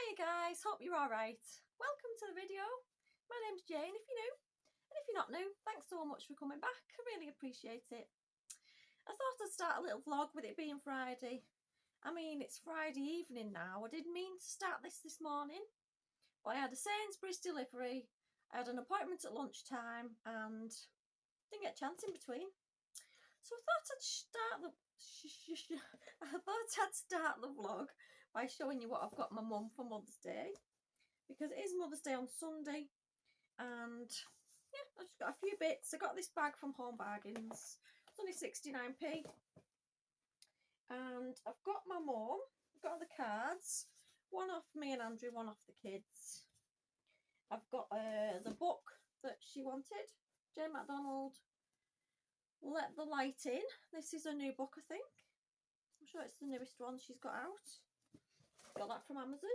Hiya guys, hope you're alright. Welcome to the video. My name's Jane if you're new, and if you're not new, thanks so much for coming back. I really appreciate it. I thought I'd start a little vlog with it being Friday. I mean, it's Friday evening now. I didn't mean to start this morning, but I had a Sainsbury's delivery, I had an appointment at lunchtime, and didn't get a chance in between. So I thought I'd start the vlog by showing you what I've got my mum for Mother's Day, because it is Mother's Day on Sunday, and yeah, I've just got a few bits. I got this bag from Home Bargains. It's only 69p, and I've got my mum. I've got the cards, one off me and Andrew, one off the kids. I've got the book that she wanted, Jane McDonald, Let the Light In. This is a new book, I think. I'm sure it's the newest one she's got out. Got that from Amazon.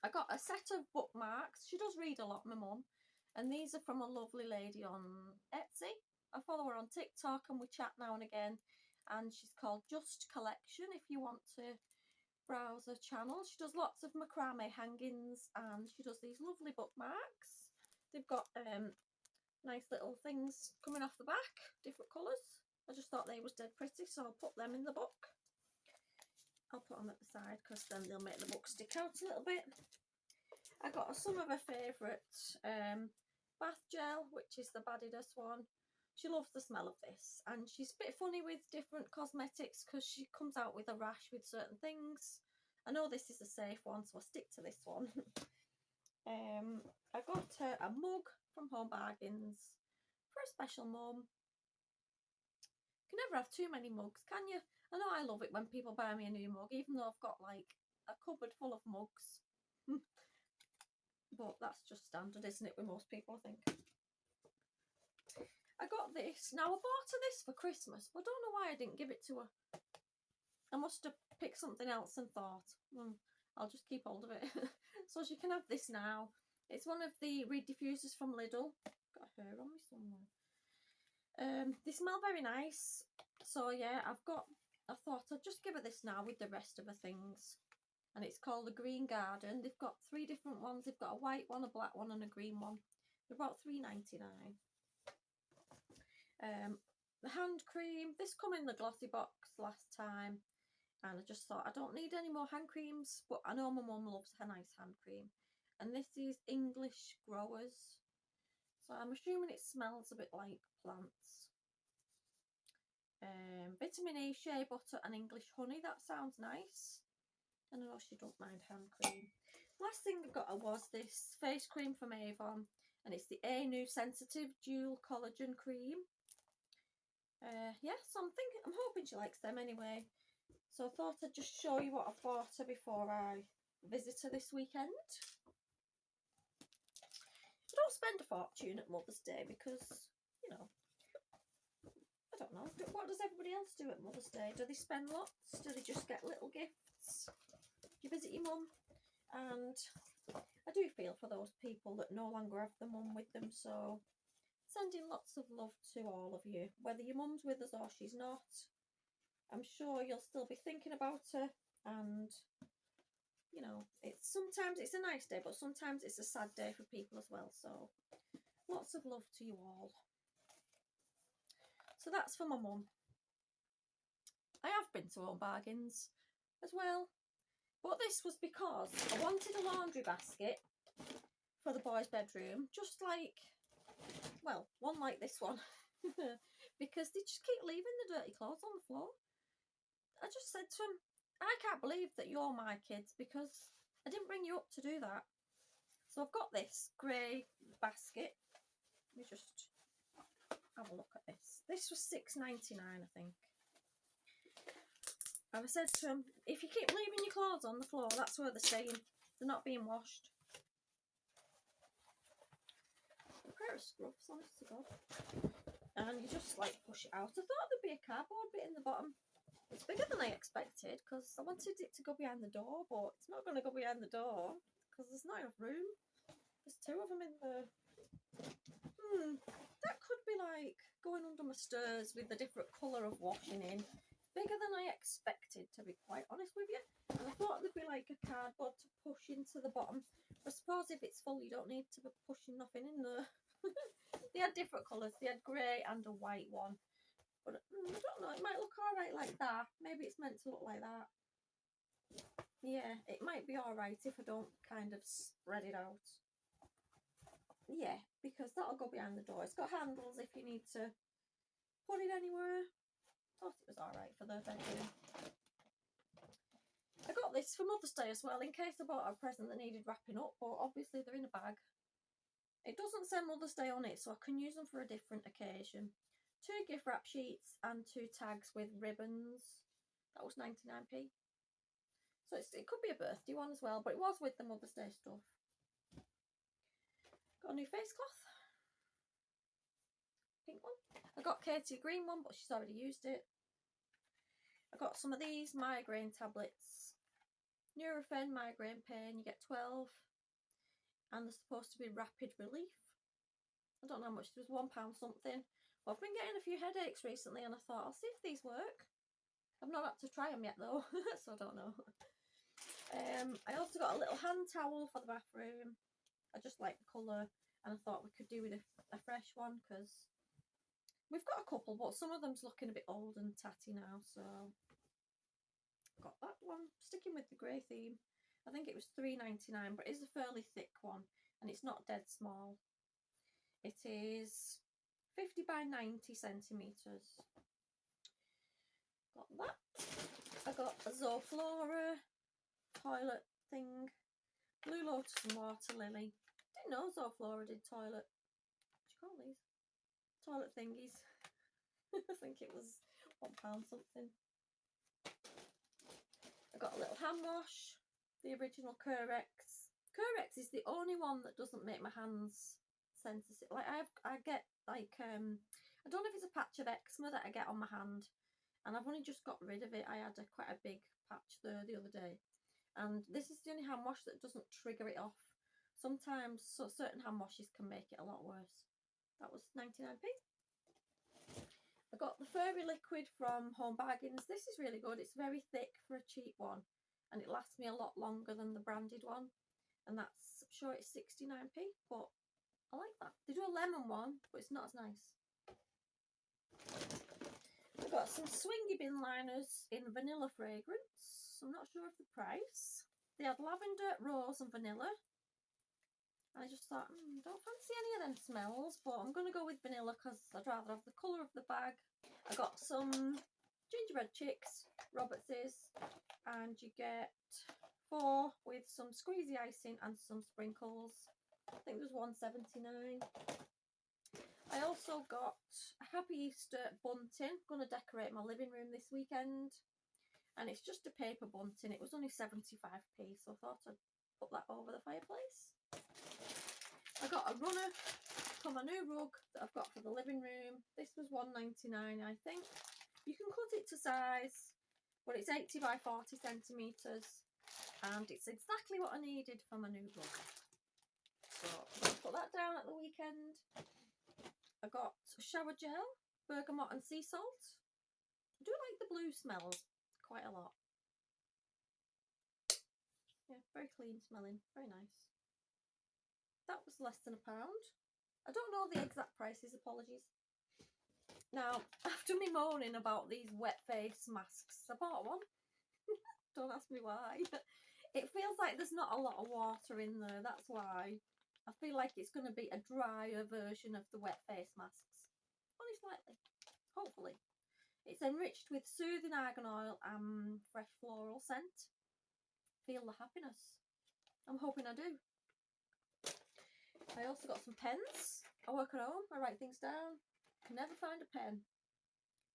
I got a set of bookmarks. She does read a lot, my mum, and these are from a lovely lady on Etsy. I follow her on TikTok and we chat now and again, and she's called Just Collection if you want to browse her channel. She does lots of macrame hangings and she does these lovely bookmarks. They've got nice little things coming off the back, different colours. I just thought they was dead pretty, so I'll put them in the book. I'll put them at the side because then they'll make the book stick out a little bit. I got some of her favourite bath gel, which is the Adidas one. She loves the smell of this, and she's a bit funny with different cosmetics because she comes out with a rash with certain things. I know this is a safe one, so I'll stick to this one. I got her a mug from Home Bargains for a special mum. You can never have too many mugs, can you? I know I love it when people buy me a new mug, even though I've got like a cupboard full of mugs. But that's just standard, isn't it, with most people, I think. I got this. Now, I bought her this for Christmas, but I don't know why I didn't give it to her. I must have picked something else and thought, I'll just keep hold of it. So she can have this now. It's one of the reed diffusers from Lidl. Got a hair on me somewhere. They smell very nice. So yeah, I thought I'd just give her this now with the rest of her things. And it's called the Green Garden. They've got 3 different ones. They've got a white one, a black one and a green one. They're about £3.99. The hand cream, this come in the glossy box last time, and I just thought I don't need any more hand creams, but I know my mum loves her nice hand cream. And this is English Growers, so I'm assuming it smells a bit like plants. Vitamin E, shea butter and English honey, that sounds nice. And I know she don't mind hand cream. Last thing I got her was this face cream from Avon, and it's the A-New Sensitive Dual Collagen Cream. Yeah, so I'm hoping she likes them anyway. So I thought I'd just show you what I bought her before I visit her this weekend. I don't spend a fortune at Mother's Day because, you know, I don't know. What does everybody else do at Mother's Day? Do they spend lots? Do they just get little gifts? Do you visit your mum? And I do feel for those people that no longer have the mum with them, so sending lots of love to all of you, whether your mum's with us or she's not. I'm sure you'll still be thinking about her, and you know, sometimes it's a nice day, but sometimes it's a sad day for people as well, so lots of love to you all. So that's for my mum. I have been to Home Bargains as well, but this was because I wanted a laundry basket for the boys' bedroom, just like, well, one like this one, because they just keep leaving the dirty clothes on the floor. I just said to him, I can't believe that you're my kids because I didn't bring you up to do that. So I've got this grey basket. Let me just have a look at this. This was £6.99, I think. And I said to him, if you keep leaving your clothes on the floor, that's where they're staying. They're not being washed. A pair of scruffs, honest to God. And you just like push it out. I thought there'd be a cardboard bit in the bottom. It's bigger than I expected because I wanted it to go behind the door, but it's not going to go behind the door because there's not enough room. There's 2 of them in there. That could be like going under my stairs with a different colour of washing in. bigger than I expected, to be quite honest with you. And I thought there'd be like a cardboard to push into the bottom. I suppose if it's full, you don't need to be pushing nothing in there. They had different colours. They had grey and a white one. But I don't know, it might look alright like that. Maybe it's meant to look like that. Yeah, it might be alright if I don't kind of spread it out. Yeah, because that'll go behind the door. It's got handles if you need to put it anywhere. Thought it was alright for the bedroom. I got this for Mother's Day as well, in case I bought a present that needed wrapping up, but obviously they're in a bag. It doesn't say Mother's Day on it, so I can use them for a different occasion. 2 gift wrap sheets and 2 tags with ribbons. That was 99p. So it could be a birthday one as well, but it was with the Mother's Day stuff. Got a new face cloth. Pink one. I got Katie a green one, but she's already used it. I got some of these migraine tablets. Nurofen migraine pain, you get 12. And they're supposed to be rapid relief. I don't know how much, it was £1 something. Well, I've been getting a few headaches recently and I thought I'll see if these work. I've not had to try them yet though, so I don't know. I also got a little hand towel for the bathroom. I just like the colour and I thought we could do with a fresh one because we've got a couple, but some of them's looking a bit old and tatty now, so got that one. Sticking with the grey theme. I think it was £3.99, but it is a fairly thick one and it's not dead small. It is 50 by 90 centimetres. Got that. I got a Zoflora toilet thing. Blue Lotus and Water Lily. Didn't know Zoflora did toilet. What do you call these? Toilet thingies. I think it was £1 something. I got a little hand wash. The original Curex. Curex is the only one that doesn't make my hands sensitive. Like I get like I don't know if it's a patch of eczema that I get on my hand, and I've only just got rid of it. I had quite a big patch there the other day, and this is the only hand wash that doesn't trigger it off. Sometimes certain hand washes can make it a lot worse. That was 99p. I got the furry liquid from Home Bargains. This is really good. It's very thick for a cheap one, and it lasts me a lot longer than the branded one, and that's, I'm sure it's 69p, but I like that. They do a lemon one, but it's not as nice. I got some swingy bin liners in vanilla fragrance. I'm not sure of the price. They had lavender, rose and vanilla. And I just thought, don't fancy any of them smells, but I'm going to go with vanilla because I'd rather have the colour of the bag. I got some gingerbread chicks, Roberts's, and you get 4 with some squeezy icing and some sprinkles. I think it was £1.79. I also got a Happy Easter bunting. I'm going to decorate my living room this weekend. And it's just a paper bunting. It was only 75p, so I thought I'd put that over the fireplace. I got a runner for my new rug that I've got for the living room. This was £1.99, I think. You can cut it to size, but it's 80 by 40 centimetres. And it's exactly what I needed for my new rug. So I'm going to put that down at the weekend. I got shower gel, bergamot and sea salt. I do like the blue smells quite a lot. Yeah, very clean smelling, very nice. That was less than £1. I don't know the exact prices, apologies. Now, after me moaning about these wet face masks, I bought one. Don't ask me why. It feels like there's not a lot of water in there, that's why. I feel like it's going to be a drier version of the wet face masks. Only slightly, hopefully. It's enriched with soothing argan oil and fresh floral scent. Feel the happiness. I'm hoping I do. I also got some pens. I work at home, I write things down. Can never find a pen.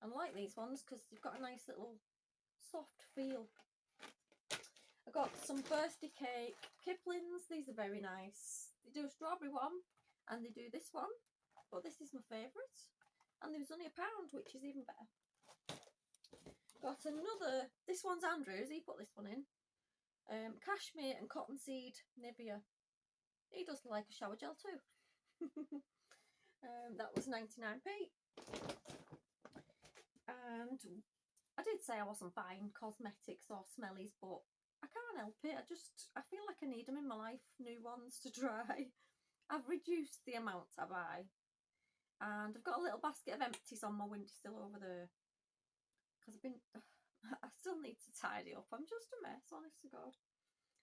I like these ones because they've got a nice little soft feel. I got some birthday cake Kipling's. These are very nice. They do a strawberry one and they do this one, but this is my favourite. And there was only £1, which is even better. Got another, this one's Andrew's, he put this one in. Cashmere and Cottonseed Nivea. He does like a shower gel too. That was 99p. And I did say I wasn't buying cosmetics or smellies, but I can't help it. I feel like I need them in my life, new ones to try. I've reduced the amount I buy, and I've got a little basket of empties on my windowsill over there because I still need to tidy up. I'm just a mess, honest to God.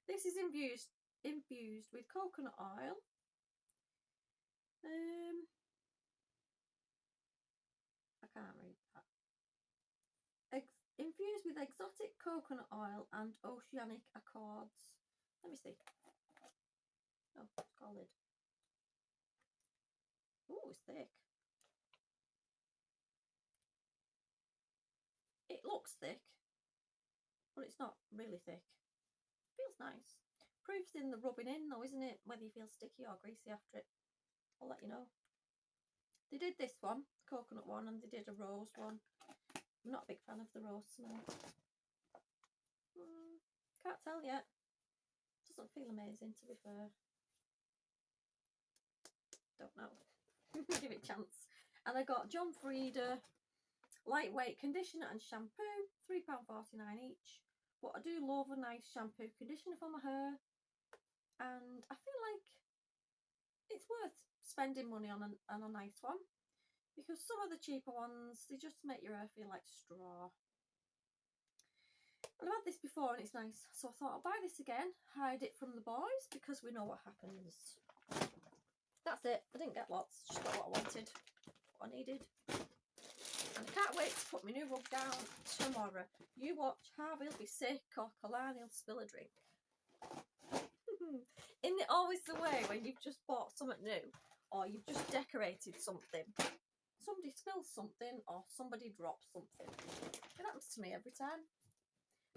This is infused with coconut oil. I can't read that. Infused with exotic coconut oil and oceanic accords. Let me see. Oh, it's got a lid. Oh, it's thick. It looks thick, but it's not really thick. Feels nice. Proof's in the rubbing in though, isn't it? Whether you feel sticky or greasy after it. I'll let you know. They did this one, coconut one, and they did a rose one. I'm not a big fan of the rose smell. Can't tell yet. Doesn't feel amazing, to be fair. Don't know. Give it a chance. And I got John Frieda lightweight conditioner and shampoo, £3.49 each. But I do love a nice shampoo conditioner for my hair, and I feel like it's worth spending money on a nice one, because some of the cheaper ones, they just make your hair feel like straw. And I've had this before and it's nice, so I thought I'll buy this again, hide it from the boys, because we know what happens. That's it. I didn't get lots, just got what I wanted, what I needed. And I can't wait to put my new rug down tomorrow. You watch, Harvey'll be sick or Kalani'll spill a drink. Isn't it always the way when you've just bought something new or you've just decorated something? Somebody spills something or somebody drops something. It happens to me every time.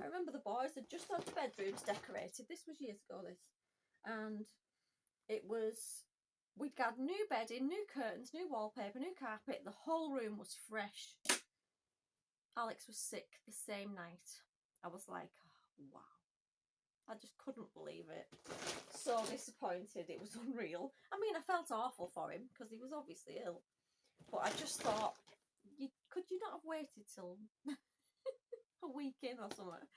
I remember the boys had just had the bedrooms decorated. This was years ago, this. And it was, we'd got new bedding, new curtains, new wallpaper, new carpet. The whole room was fresh. Alex was sick the same night. I was like, oh, wow. I just couldn't believe it. So disappointed. It was unreal. I mean, I felt awful for him because he was obviously ill. But I just thought, could you not have waited till a week in or something?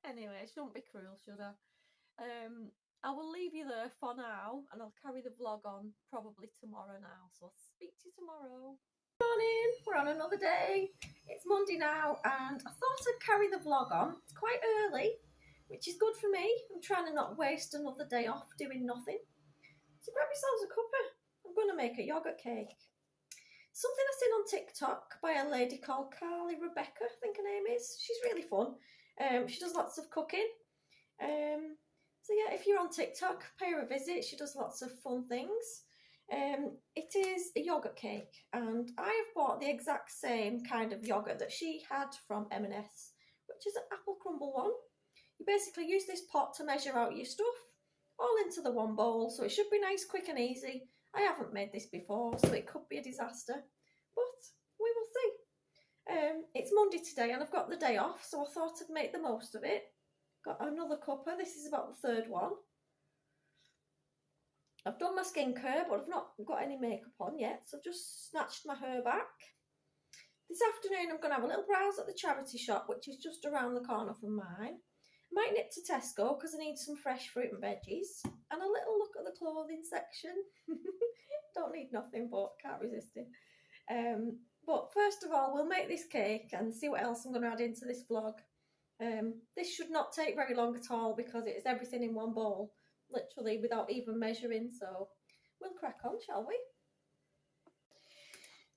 Anyway, I shouldn't be cruel, should I? I will leave you there for now, and I'll carry the vlog on probably tomorrow now. So I'll speak to you tomorrow. Morning, we're on another day. It's Monday now, and I thought I'd carry the vlog on. It's quite early, which is good for me. I'm trying to not waste another day off doing nothing. So grab yourselves a cuppa. I'm going to make a yoghurt cake. Something I've seen on TikTok by a lady called Carly Rebecca, I think her name is. She's really fun. She does lots of cooking. So yeah, if you're on TikTok, pay her a visit. She does lots of fun things. It is a yoghurt cake, and I have bought the exact same kind of yoghurt that she had from M&S, which is an apple crumble one. You basically use this pot to measure out your stuff, all into the one bowl, so it should be nice, quick and easy. I haven't made this before, so it could be a disaster, but we will see. It's Monday today, and I've got the day off, so I thought I'd make the most of it. Got another cuppa. This is about the third one. I've done my skincare, but I've not got any makeup on yet, so I've just snatched my hair back. This afternoon I'm going to have a little browse at the charity shop, which is just around the corner from mine. I might nip to Tesco because I need some fresh fruit and veggies, and a little look at the clothing section. Don't need nothing, but can't resist it. But first of all, we'll make this cake and see what else I'm going to add into this vlog. This should not take very long at all because it's everything in one bowl, literally without even measuring, so we'll crack on, shall we?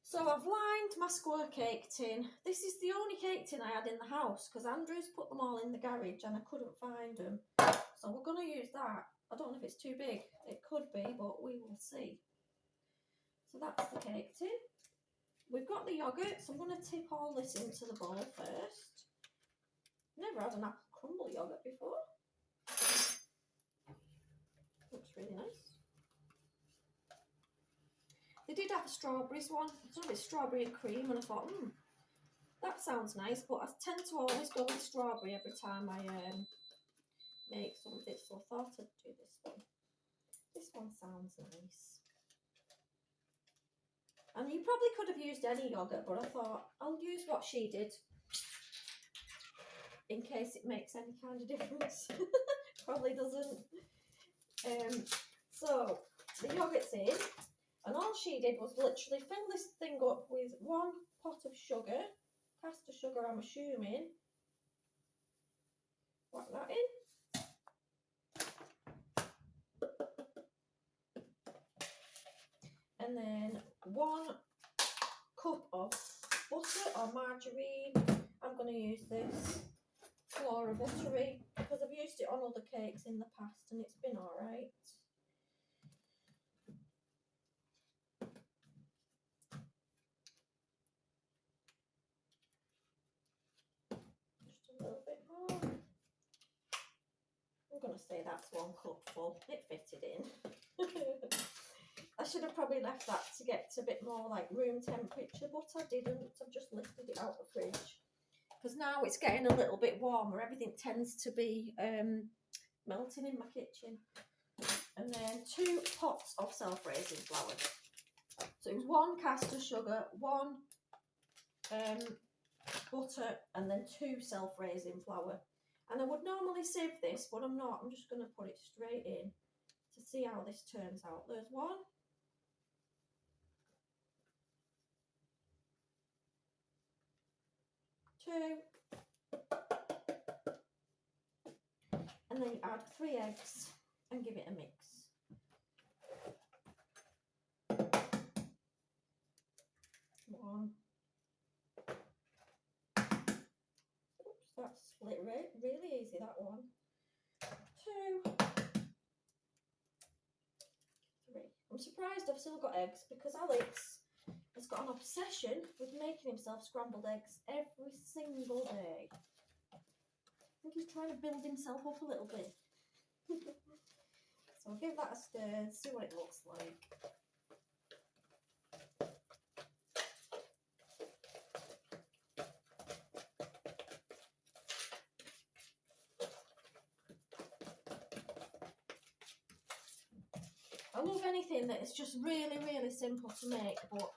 So I've lined my square cake tin. This is the only cake tin I had in the house because Andrew's put them all in the garage and I couldn't find them. So we're going to use that. I don't know if it's too big. It could be, but we will see. So that's the cake tin. We've got the yoghurt, so I'm going to tip all this into the bowl first. Never had an apple crumble yoghurt before. Looks really nice. They did have a strawberries one. It's a bit strawberry and cream, and I thought, that sounds nice. But I tend to always go with strawberry every time I make something, so I thought I'd do this one. This one sounds nice. And you probably could have used any yoghurt, but I thought I'll use what she did. in case it makes any kind of difference. Probably doesn't. So the yogurt's in, and all she did was literally fill this thing up with 1 pot of sugar, caster sugar I'm assuming. Whack that in. And then 1 cup of butter or margarine. I'm going to use this Flora Buttery because I've used it on other cakes in the past and it's been alright. Just a little bit more. I'm going to say that's 1 cup full. It fitted in. I should have probably left that to get a bit more like room temperature, but I didn't. I've just lifted it out of the fridge. Because now it's getting a little bit warmer. Everything tends to be melting in my kitchen. And then 2 pots of self-raising flour. So it was 1 caster sugar, 1 butter, and then 2 self-raising flour. And I would normally sieve this, but I'm not. I'm just going to put it straight in to see how this turns out. There's 1. 2. And then you add 3 eggs and give it a mix. 1. Oops, that's split really easy, that one. 2. 3. I'm surprised I've still got eggs because Alex has got an obsession with making himself scrambled eggs every single day. I think he's trying to build himself up a little bit. So I'll give that a stir, see what it looks like. I love anything that is just really, really simple to make, but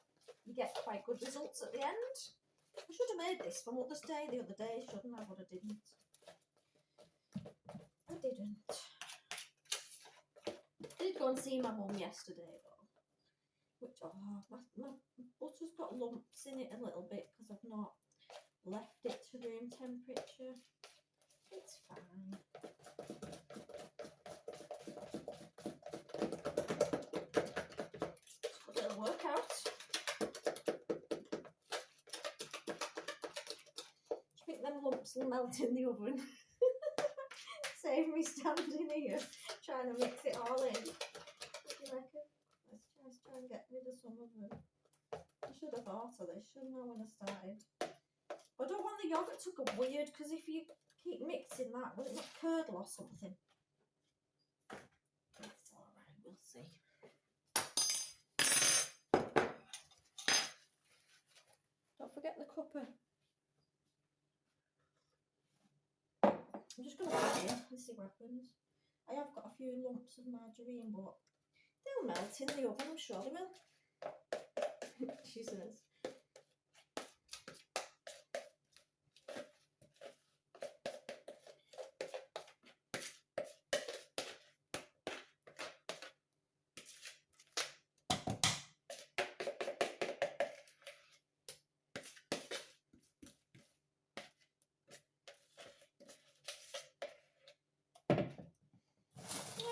you get quite good results at the end. I should have made this for Mother's Day the other day, shouldn't I? But I didn't. I did go and see my mum yesterday though, which, oh, my butter's got lumps in it a little bit because I've not left it to room temperature. It's fine. It'll work out. Do you think them lumps will melt in the oven? Save me standing here trying to mix it all in. What do you reckon? Let's try and get rid of some of them. I should have thought of this, shouldn't I, when I started? I don't want the yoghurt to go weird because if you keep mixing that, will it not curdle or something? It's alright, we'll see. Don't forget the cuppa. I'm just going to put it in and see what happens. I have got a few lumps of margarine, but they'll melt in the oven, I'm sure they will. She says.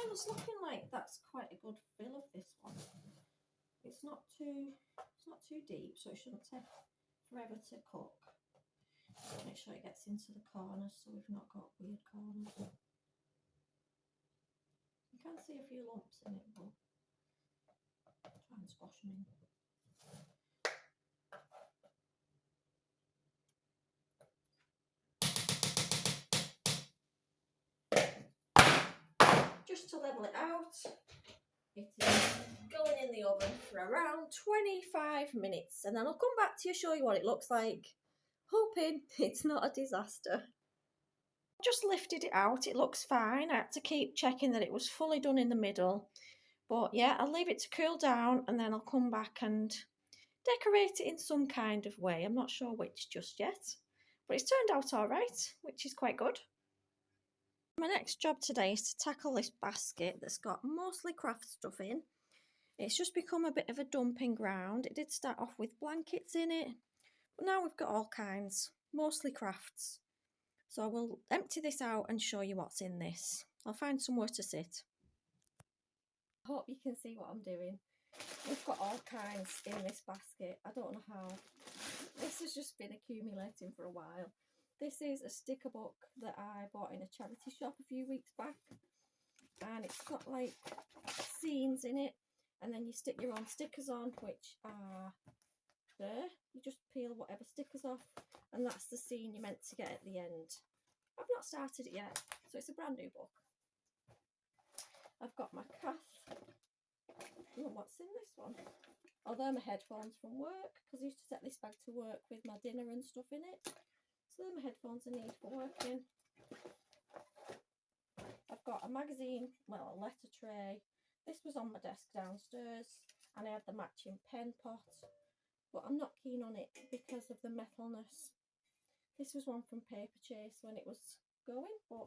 It's looking like that's quite a good fill of this one. It's not too deep, so it shouldn't take forever to cook. Make sure it gets into the corners so we've not got weird corners. You can see a few lumps in it, but try and squash them in. Just to level it out, it is going in the oven for around 25 minutes and then I'll come back to you, show you what it looks like, hoping it's not a disaster. Just lifted it out, it looks fine. I had to keep checking that it was fully done in the middle, but yeah, I'll leave it to cool down and then I'll come back and decorate it in some kind of way. I'm not sure which just yet. but it's turned out all right, which is quite good. My next job today is to tackle this basket that's got mostly craft stuff in. It's just become a bit of a dumping ground. It did start off with blankets in it, but now we've got all kinds, mostly crafts. So I will empty this out and show you what's in this. I'll find somewhere to sit. I hope you can see what I'm doing. We've got all kinds in this basket. I don't know how. This has just been accumulating for a while. This is a sticker book that I bought in a charity shop a few weeks back. And it's got like scenes in it. And then you stick your own stickers on, which are there. You just peel whatever stickers off. And that's the scene you're meant to get at the end. I've not started it yet, so it's a brand new book. I've got my Cath. Oh, what's in this one? Oh, they're my headphones from work, because I used to take this bag to work with my dinner and stuff in it. So they're my headphones I need for working. I've got a magazine, well, a letter tray. This was on my desk downstairs, and I had the matching pen pot, but I'm not keen on it because of the metalness. This was one from Paper Chase when it was going, but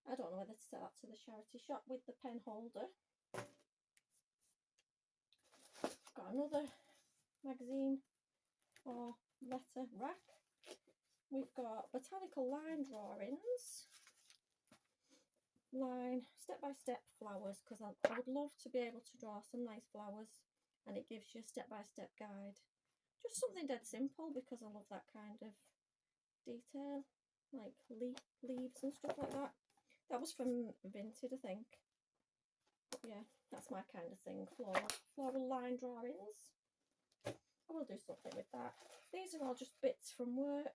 I don't know whether to take that to the charity shop with the pen holder. Got another magazine or letter rack. We've got botanical line drawings, line step-by-step flowers, because I would love to be able to draw some nice flowers, and it gives you a step-by-step guide. Just something dead simple, because I love that kind of detail, like leaves and stuff like that. That was from Vinted, I think. But yeah, that's my kind of thing. Floral line drawings. I will do something with that. These are all just bits from work.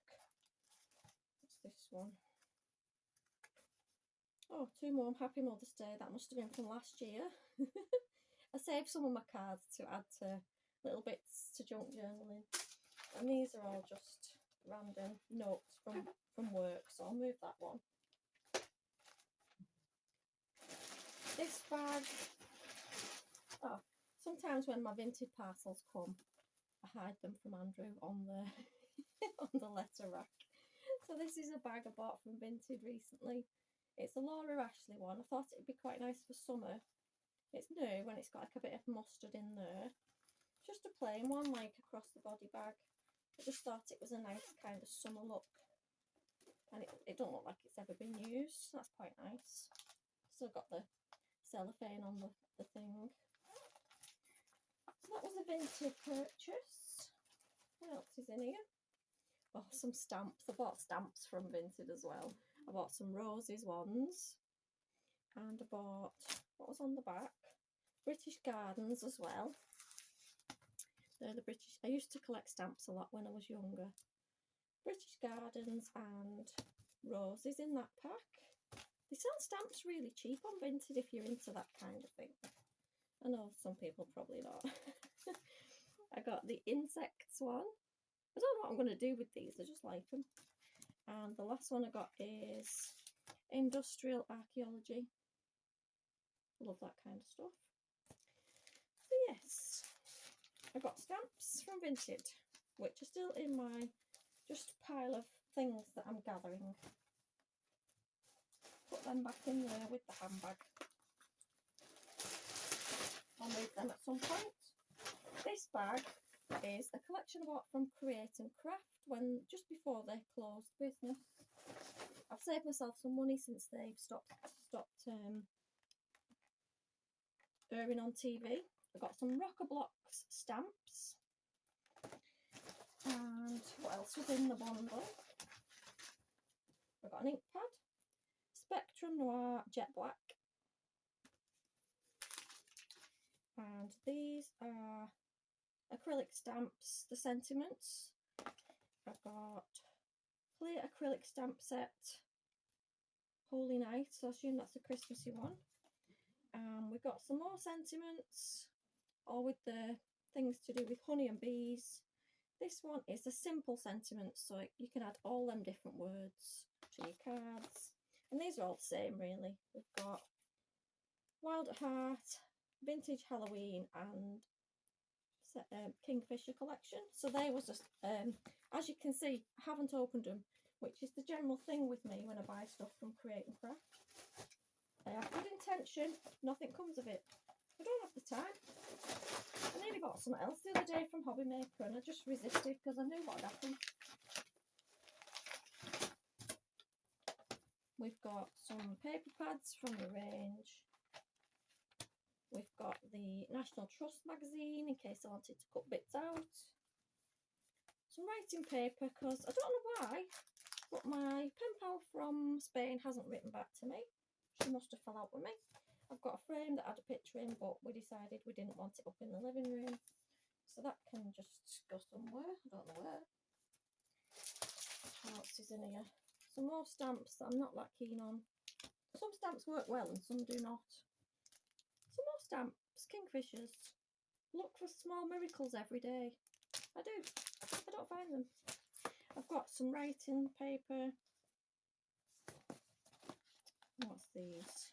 What's this one? Oh, two more Happy Mother's Day. That must have been from last year. I saved some of my cards to add to little bits to junk journaling. And these are all just random notes from work, so I'll move that one. This bag, oh, sometimes when my Vinted parcels come, I hide them from Andrew on the on the letter rack. So this is a bag I bought from Vinted recently. It's a Laura Ashley one. I thought it'd be quite nice for summer. It's new when it's got like a bit of mustard in there. Just a plain one, like a cross the body bag. I just thought it was a nice kind of summer look. And it don't look like it's ever been used. So that's quite nice. Still got the cellophane on the thing. So that was a Vinted purchase. What else is in here? Oh, some stamps. I bought stamps from Vinted as well. I bought some roses ones. And I bought, what was on the back? British Gardens as well. They're the British. I used to collect stamps a lot when I was younger. British Gardens and roses in that pack. They sell stamps really cheap on Vinted if you're into that kind of thing. I know some people probably not. I got the insects one. I don't know what I'm going to do with these. I just like them. And the last one I got is industrial archaeology. I love that kind of stuff. So yes, I got stamps from Vinted, which are still in my just pile of things that I'm gathering. Put them back in there with the handbag. I'll move them at some point. This bag is a collection I bought from Create and Craft just before they closed business. I've saved myself some money since they've stopped airing on TV. I got some Rock-a-Blocks stamps. And what else was in the bundle? I got an ink pad, Spectrum Noir Jet Black. And these are acrylic stamps, the sentiments. I've got clear acrylic stamp set, Holy Night, so I assume that's a Christmassy one. We've got some more sentiments, all with the things to do with honey and bees. This one is a simple sentiment, so you can add all them different words to your cards. And these are all the same, really. We've got Wild at Heart, Vintage Halloween, and Kingfisher collection. So they was just, as you can see, I haven't opened them, which is the general thing with me when I buy stuff from Create and Craft. I have good intention, nothing comes of it. I don't have the time. I nearly bought something else the other day from Hobby Maker and I just resisted because I knew what had happened. We've got some paper pads from the range. We've got the National Trust magazine in case I wanted to cut bits out. Some writing paper because I don't know why, but my pen pal from Spain hasn't written back to me. She must have fell out with me. I've got a frame that had a picture in, but we decided we didn't want it up in the living room. So that can just go somewhere. I don't know where. What else is in here? Some more stamps that I'm not that keen on. Some stamps work well and some do not. Some more stamps. Kingfishers. Look for small miracles every day. I do. I don't find them. I've got some writing paper. What's these?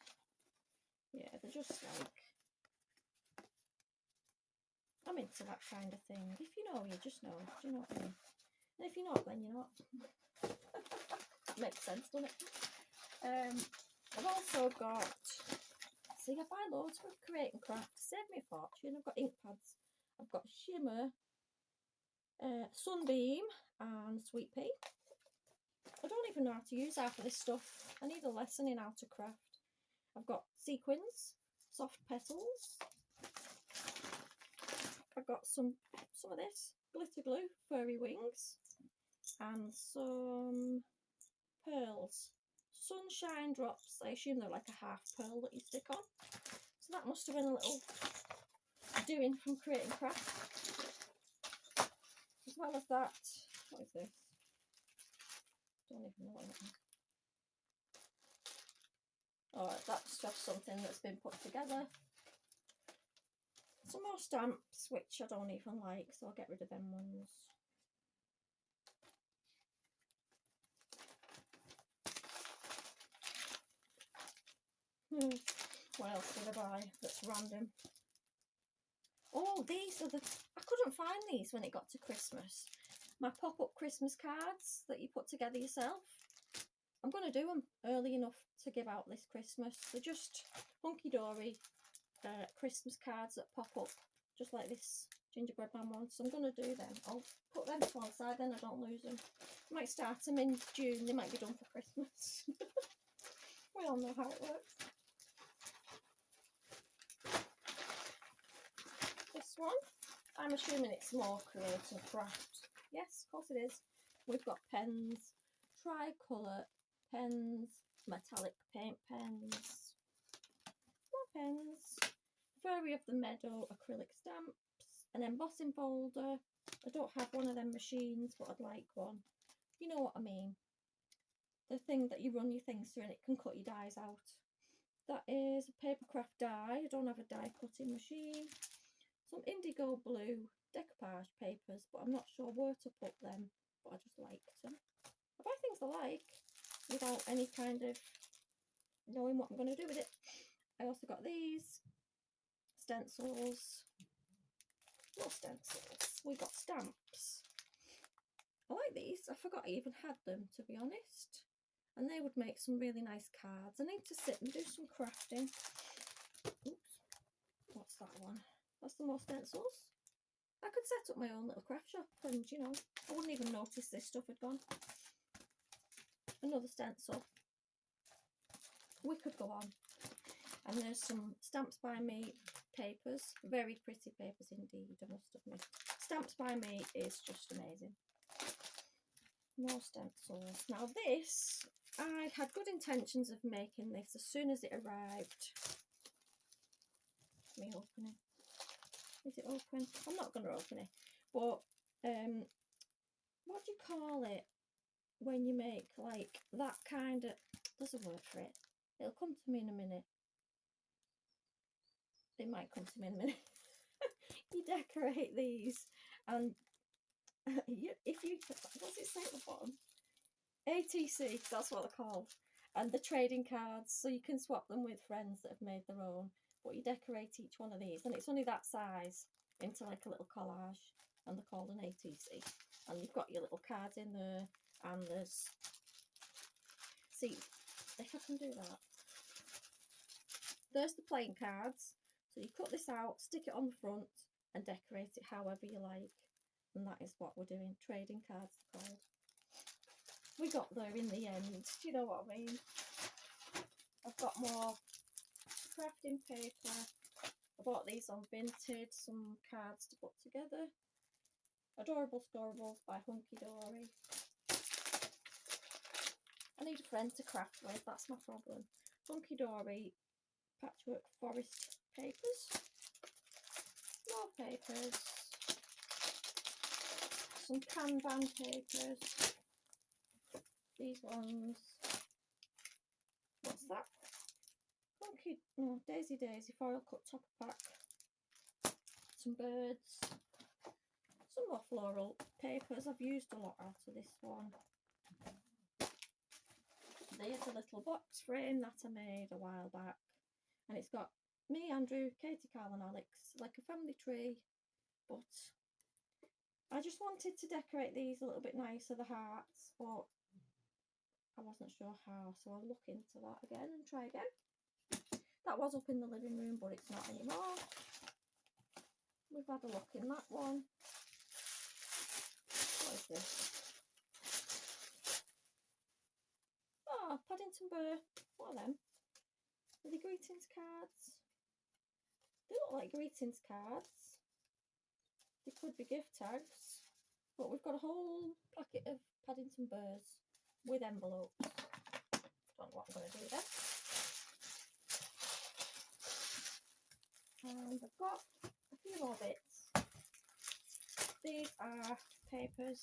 Yeah, they're just like, I'm into that kind of thing. If you know, you just know. Do you know what I mean? And if you're not, then you're not. Makes sense, doesn't it? I've also got, see, I buy loads from Create and Craft. Save me a fortune. I've got ink pads. I've got Shimmer, Sunbeam and Sweet Pea. I don't even know how to use half of this stuff. I need a lesson in how to craft. I've got sequins, soft petals. I've got some of this, glitter glue, furry wings, and some pearls. Sunshine drops. I assume they're like a half pearl that you stick on. So that must have been a little doing from Create and Craft. As well as that, what is this? Don't even know what it is. Oh, that's just something that's been put together. Some more stamps, which I don't even like, so I'll get rid of them ones. What else did I buy that's random? Oh, these are the... I couldn't find these when it got to Christmas. My pop-up Christmas cards that you put together yourself. I'm going to do them early enough to give out this Christmas. They're just hunky-dory Christmas cards that pop up, just like this gingerbread man one. So I'm going to do them. I'll put them to one side, then I don't lose them. I might start them in June. They might be done for Christmas. We all know how it works. This one, I'm assuming it's more Create and Craft. Yes, of course it is. We've got pens, tricolour pens, metallic paint pens, more pens, Fairy of the Meadow acrylic stamps, an embossing folder. I don't have one of them machines, but I'd like one. You know what I mean. The thing that you run your things through and it can cut your dies out. That is a papercraft die. I don't have a die cutting machine. Some indigo blue decoupage papers, but I'm not sure where to put them, but I just liked them. I buy things I like without any kind of knowing what I'm going to do with it. I also got these stencils. More stencils. We got stamps. I like these. I forgot I even had them, to be honest. And they would make some really nice cards. I need to sit and do some crafting. Oops. What's that one? That's some more stencils. I could set up my own little craft shop and, you know, I wouldn't even notice this stuff had gone. Another stencil. We could go on. And there's some Stamps by Me papers. Very pretty papers indeed, I must admit. Stamps by Me is just amazing. More stencils. Now this, I had good intentions of making this as soon as it arrived. Let me open it. Is it open? I'm not going to open it. But, what do you call it when you make like that kind of... There's a word for it. It'll come to me in a minute. It might come to me in a minute. You decorate these and if you... What's it say at the bottom? ATC, that's what they're called. And the trading cards, so you can swap them with friends that have made their own. But you decorate each one of these, and it's only that size, into like a little collage, and they're called an ATC. And you've got your little cards in there, and there's, see if I can do that, there's the playing cards. So you cut this out, stick it on the front and decorate it however you like, and that is what we're doing. Trading cards are called. We got there in the end, do you know what I mean? I've got more crafting paper. I bought these on Vinted, some cards to put together. Adorable Scorables by Hunky Dory. I need a friend to craft with, that's my problem. Hunky Dory Patchwork Forest papers. More papers. Some Kanban papers. These ones. What's that? Hunky, no, Daisy foil cut topper pack. Some birds. Some more floral papers. I've used a lot out of this one. There's a little box frame that I made a while back, and it's got me, Andrew, Katie, Carl and Alex, like a family tree, but I just wanted to decorate these a little bit nicer, the hearts, but I wasn't sure how, so I'll look into that again and try again. That was up in the living room, but it's not anymore. We've had a look in that one. What is this? Oh, Paddington Bear. What are them? Are they greetings cards? They look like greetings cards. They could be gift tags. But we've got a whole packet of Paddington Bears with envelopes. Don't know what I'm going to do there. And I've got a few more bits. These are papers.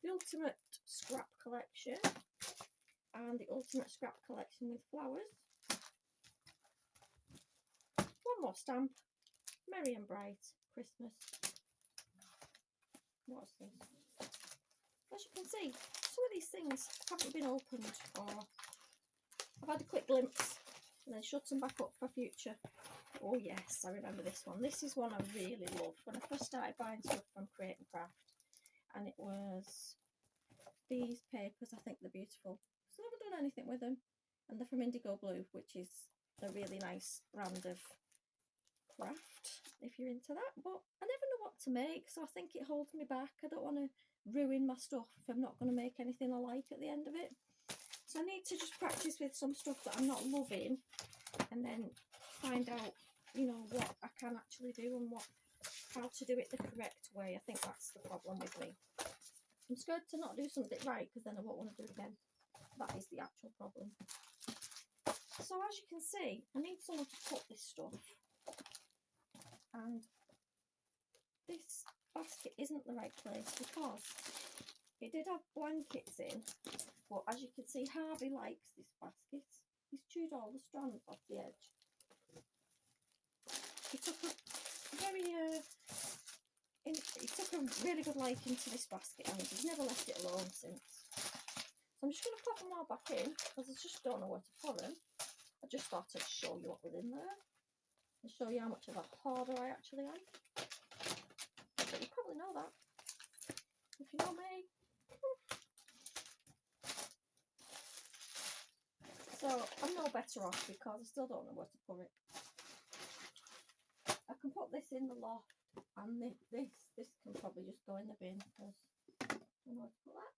The Ultimate Scrap Collection and the Ultimate Scrap Collection with flowers. One more stamp. Merry and Bright Christmas. What's this? As you can see, some of these things haven't been opened, or I've had a quick glimpse and then shut them back up for future. Oh yes, I remember this one. This is one I really loved when I first started buying stuff from Create and Craft, and it was these papers. I think they're beautiful. So I haven't done anything with them, and they're from Indigo Blue, which is a really nice brand of craft if you're into that, but I never know what to make, so I think it holds me back. I don't want to ruin my stuff if I'm not going to make anything I like at the end of it. So I need to just practice with some stuff that I'm not loving, and then find out, you know, what I can actually do and how to do it the correct way. I think that's the problem with me. I'm scared to not do something right because then I won't want to do it again. That is the actual problem. So as you can see, I need someone to put this stuff, and this basket isn't the right place because it did have blankets in, but as you can see, Harvey likes this basket. He's chewed all the strands off the edge. He took a really good liking to this basket, and he's never left it alone since. So I'm just going to pop them all back in because I just don't know where to put them. I just thought I'd show you what was in there and show you how much of a hoarder I actually am. But you probably know that if you know me. So I'm no better off because I still don't know where to put it. I can put this in the loft, and this can probably just go in the bin because I don't know where to put that.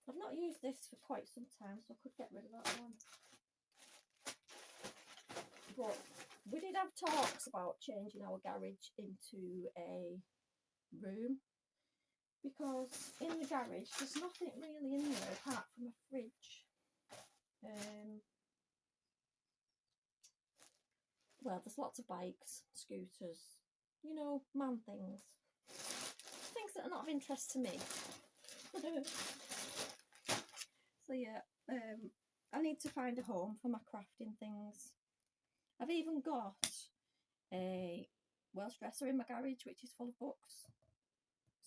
I've not used this for quite some time, so I could get rid of that one. But we did have talks about changing our garage into a room, because in the garage there's nothing really in there apart from a fridge. Well, there's lots of bikes, scooters, you know, man things that are not of interest to me. So yeah, I need to find a home for my crafting things. I've even got a Welsh dresser in my garage which is full of books.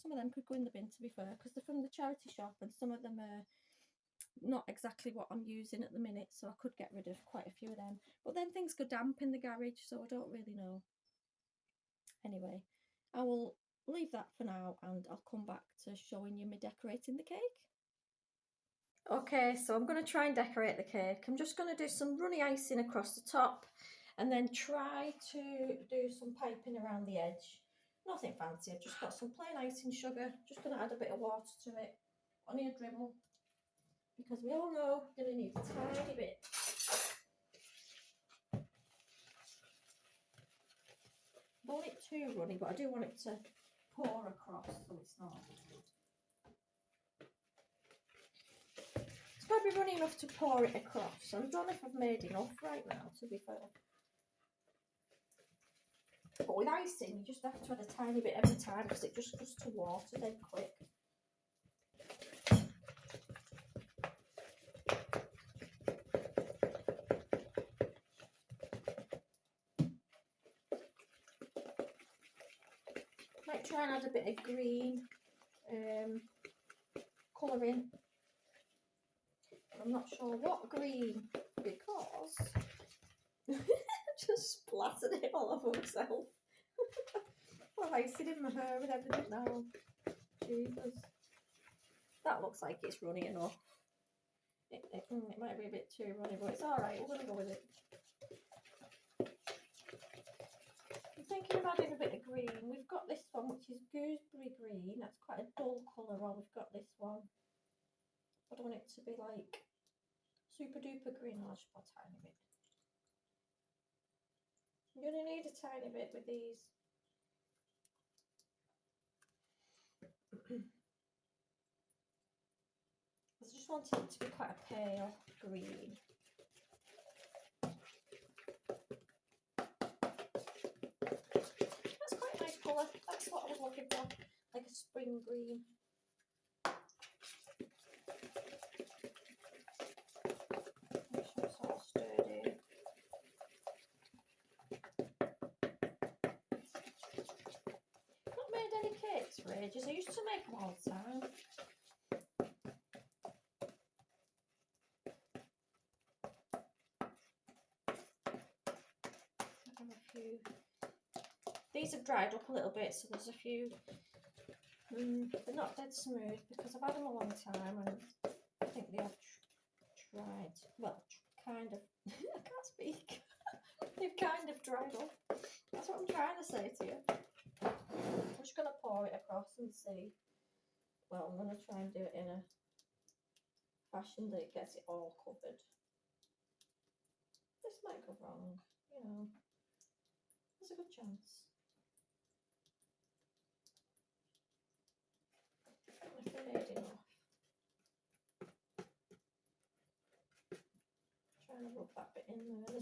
Some of them could go in the bin, to be fair, because they're from the charity shop, and some of them are not exactly what I'm using at the minute, so I could get rid of quite a few of them. But then things go damp in the garage, so I don't really know. Anyway, I will leave that for now, and I'll come back to showing you me decorating the cake. Okay, so I'm going to try and decorate the cake. I'm just going to do some runny icing across the top and then try to do some piping around the edge. Nothing fancy, I've just got some plain icing sugar. Just going to add a bit of water to it. Only a dribble, because we all know you're going to need a tiny bit. I don't want it too runny, but I do want it to pour across so it's not. It's got to be runny enough to pour it across. I don't know if I've made enough right now, to be fair. But with icing, you just have to add a tiny bit every time because it just goes to water dead quick. Might try and add a bit of green colouring. I'm not sure what green because just splattered it all over myself. Well, icing in my hair and everything now. Jesus. That looks like it's runny enough. It might be a bit too runny, but it's alright, we're going to go with it. I'm thinking of adding a bit of green. We've got this one which is gooseberry green, that's quite a dull colour, while we've got this one. I don't want it to be like super duper green. I'll just put a tiny bit. You're going to need a tiny bit with these. I just want it to be quite a pale green. That's quite a nice colour. That's what I was looking for, like a spring green. Make sure it's all sturdy. Not made any cakes for ages. I used to make them all the time. These have dried up a little bit, so there's a few. They're not dead smooth because I've had them a long time and I think they have dried. Well, kind of. I can't speak. They've kind of dried up. That's what I'm trying to say to you. I'm just going to pour it across and see. Well, I'm going to try and do it in a fashion that it gets it all covered. This might go wrong, you know. There's a good chance. If I made enough. Trying to rub that bit in there.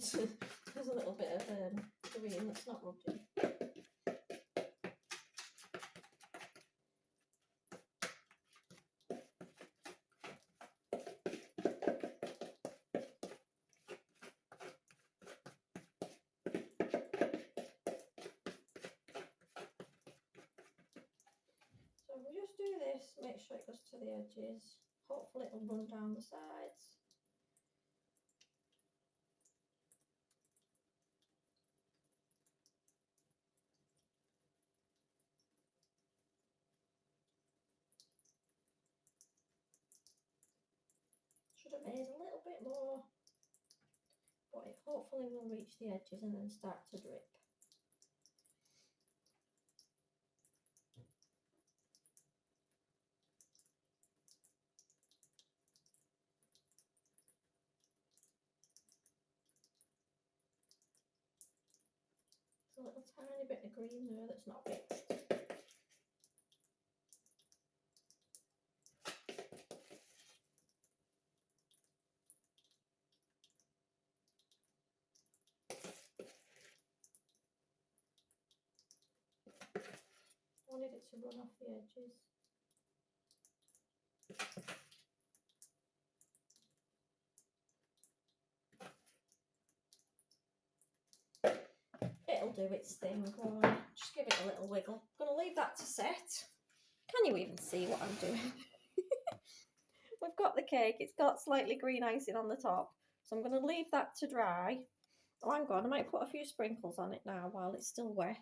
There's a little bit of green that's not rubbed in. So we'll just do this, make sure it goes to the edges. Hopefully it'll run down the sides. Should have made a little bit more, but it hopefully will reach the edges and then start to drip. There's a little tiny bit of green there that's not mixed. I wanted it to run off the edges. It'll do its thing, won't it? Just give it a little wiggle. I'm going to leave that to set. Can you even see what I'm doing? We've got the cake. It's got slightly green icing on the top. So I'm going to leave that to dry. Oh, hang on. I might put a few sprinkles on it now while it's still wet.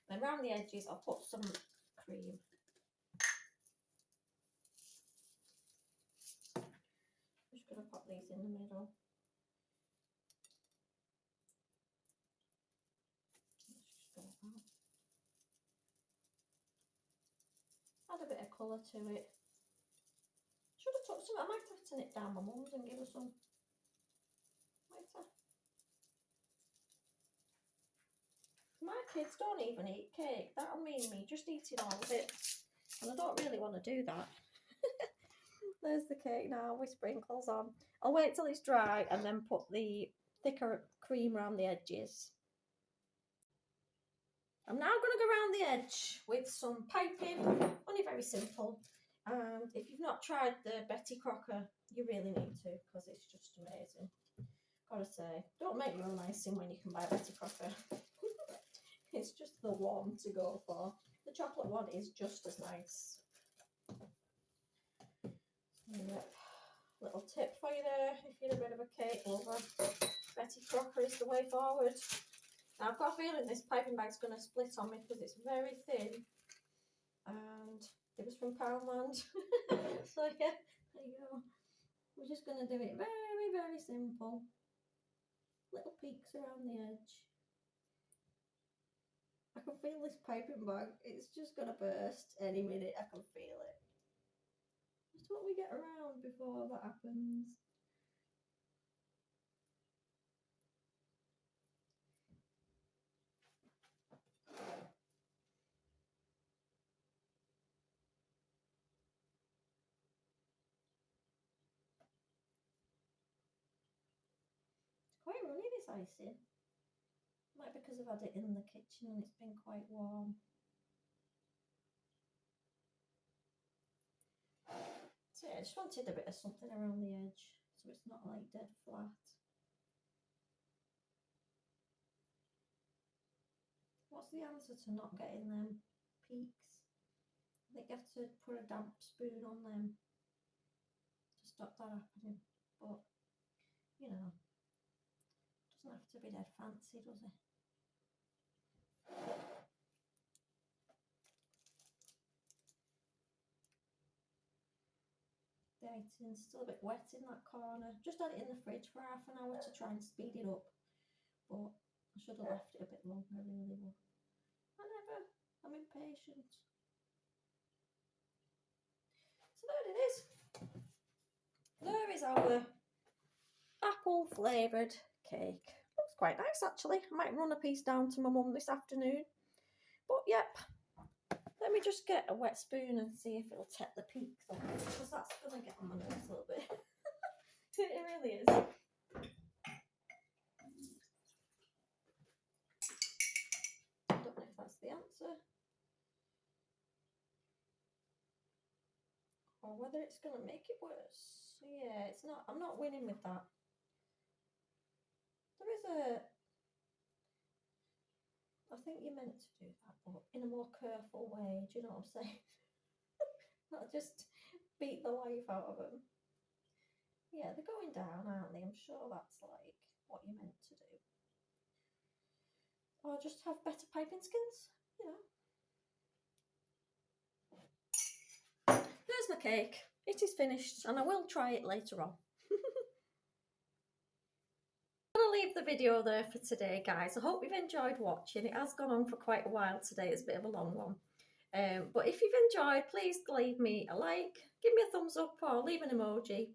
Then around the edges, I'll put some cream. pop these in the middle. Add a bit of colour to it. Should have took some. I might have to nip down my mum's and give her some. Might have. My kids don't even eat cake. That'll mean me just eating all of it. And I don't really want to do that. There's the cake now with sprinkles on. I'll wait till it's dry and then put the thicker cream around the edges. I'm now going to go around the edge with some piping, only very simple. And if you've not tried the Betty Crocker, you really need to, because it's just amazing. Gotta say, don't make your own icing when you can buy Betty Crocker. It's just the one to go for. The chocolate one is just as nice. Yep. Little tip for you there, if you're a bit of a cake lover, Betty Crocker is the way forward. Now I've got a feeling this piping bag's going to split on me because it's very thin, and it was from Poundland. So yeah, there you go. We're just going to do it very, very simple. Little peaks around the edge. I can feel this piping bag, it's just going to burst any minute, I can feel it. Just what we get around before that happens. Quite runny, this icing. Might be because I've had it in the kitchen and it's been quite warm. So yeah, I just wanted a bit of something around the edge so it's not like dead flat. What's the answer to not getting them peaks? I think you have to put a damp spoon on them to stop that happening. But, you know, doesn't have to be dead fancy, does it? The icing's still a bit wet in that corner. Just had it in the fridge for half an hour to try and speed it up. But I should have left it a bit longer, really. But I never. I'm impatient. So there it is. There is our apple flavoured cake. Looks quite nice actually. I might run a piece down to my mum this afternoon. But yep, let me just get a wet spoon and see if it'll take the peaks off, because that's going to get on my nerves a little bit. It really is. I don't know if that's the answer, or whether it's going to make it worse. Yeah, it's not. I'm not winning with that. There is I think you're meant to do that, but in a more careful way. Do you know what I'm saying? Not just beat the life out of them. Yeah, they're going down, aren't they? I'm sure that's like what you're meant to do. Or just have better piping skills, you know. There's my cake. It is finished, and I will try it later on. I'm going to leave the video there for today, guys. I hope you've enjoyed watching. It has gone on for quite a while today. It's a bit of a long one. But if you've enjoyed, please leave me a like, give me a thumbs up, or leave an emoji,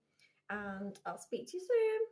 and I'll speak to you soon.